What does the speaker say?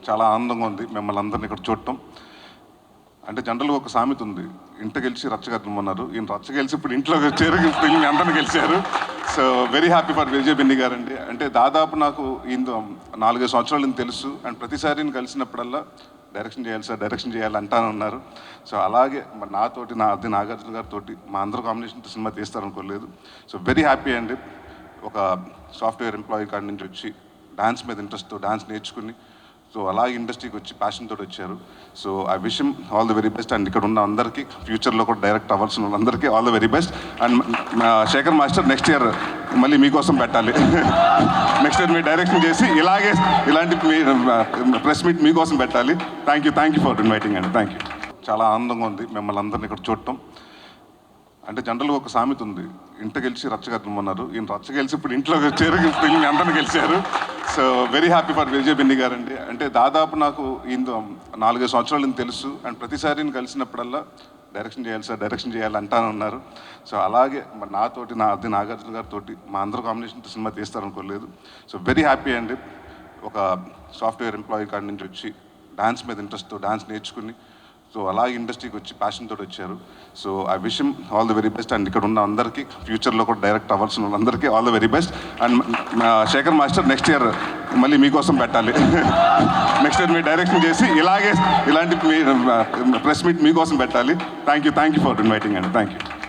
చాలా ఆనందంగా ఉంది మిమ్మల్ని అందరిని ఇక్కడ చూడటం. అంటే జనరల్గా ఒక సామెత ఉంది, ఇంట గెలిచి రచ్చగట్టమన్నారు. ఈయన రచ్చ గెలిచి ఇప్పుడు ఇంట్లోకి వచ్చారు, ఇప్పుడు మీ అందరిని గెలిచారు. So very happy for Vijay Benny గారు అండి. అంటే దాదాపు నాకు ఈయన 4-5 సంవత్సరాలు ఈయన తెలుసు. అండ్ ప్రతిసారి ఈయన కలిసినప్పుడల్లా డైరెక్షన్ చేయాలి సార్, డైరెక్షన్ చేయాలి అంటాను ఉన్నారు. సో అలాగే మరి నాతోటి నాగార్జున గారితో మా అందరూ కాంబినేషన్తో సినిమా తీస్తారనుకోలేదు. సో వెరీ హ్యాపీ అండి. ఒక సాఫ్ట్వేర్ ఎంప్లాయీ కాడి నుంచి వచ్చి డాన్స్ మీద ఇంట్రెస్ట్తో డాన్స్ నేర్చుకుని సో అలాగే ఇండస్ట్రీకి వచ్చి ప్యాషన్ తోటి వచ్చారు. So I wish him all the very best. And ఇక్కడ ఉన్న అందరికీ, ఫ్యూచర్లో కూడా డైరెక్ట్ అవ్వాల్సిన వాళ్ళందరికీ all the very best. And Shekhar master next year మళ్ళీ మీకోసం పెట్టాలి. నెక్స్ట్ ఇయర్ మీరు డైరెక్షన్ చేసి ఇలాంటి ప్రెస్ మీట్ మీకోసం పెట్టాలి. థ్యాంక్ యూ ఫర్ ఇన్వైటింగ్ అండి. Thank you. చాలా ఆనందంగా ఉంది మిమ్మల్ని అందరిని ఇక్కడ చూడటం. అంటే జనరల్గా ఒక సామెత ఉంది, ఇంట గెలిచి రచ్చగట్టమన్నారు. ఈయన రచ్చ గెలిచి ఇప్పుడు ఇంట్లోకి వచ్చారు, ఇప్పుడు మీ అందరిని గెలిచారు. So very happy for Vijay Benny గారు అండి. అంటే దాదాపు నాకు ఈయన 4-5 సంవత్సరాలు ఈయన తెలుసు. అండ్ ప్రతిసారి ఈయన కలిసినప్పుడల్లా డైరెక్షన్ చేయాలి సార్, డైరెక్షన్ చేయాలి అంటాను ఉన్నారు. సో అలాగే మరి నాతోటి నాగార్జున గారితో మా అందరూ కాంబినేషన్తో సినిమా తీస్తారనుకోలేదు. సో వెరీ హ్యాపీ అండి. ఒక సాఫ్ట్వేర్ ఎంప్లాయీ కాడి నుంచి వచ్చి డాన్స్ మీద ఇంట్రెస్ట్తో డాన్స్ నేర్చుకుని సో అలాగే ఇండస్ట్రీకి వచ్చి ప్యాషన్ తోటి వచ్చారు. So I wish him all the very best. And ఇక్కడ ఉన్న అందరికీ, ఫ్యూచర్లో కూడా డైరెక్ట్ అవ్వాల్సిన వాళ్ళందరికీ all the very best. And Shekhar master next year మళ్ళీ మీకోసం పెట్టాలి. నెక్స్ట్ ఇయర్ మీరు డైరెక్షన్ చేసి ఇలాంటి ప్రెస్ మీట్ మీకోసం పెట్టాలి. థ్యాంక్ యూ ఫర్ ఇన్వైటింగ్ అండి. Thank you.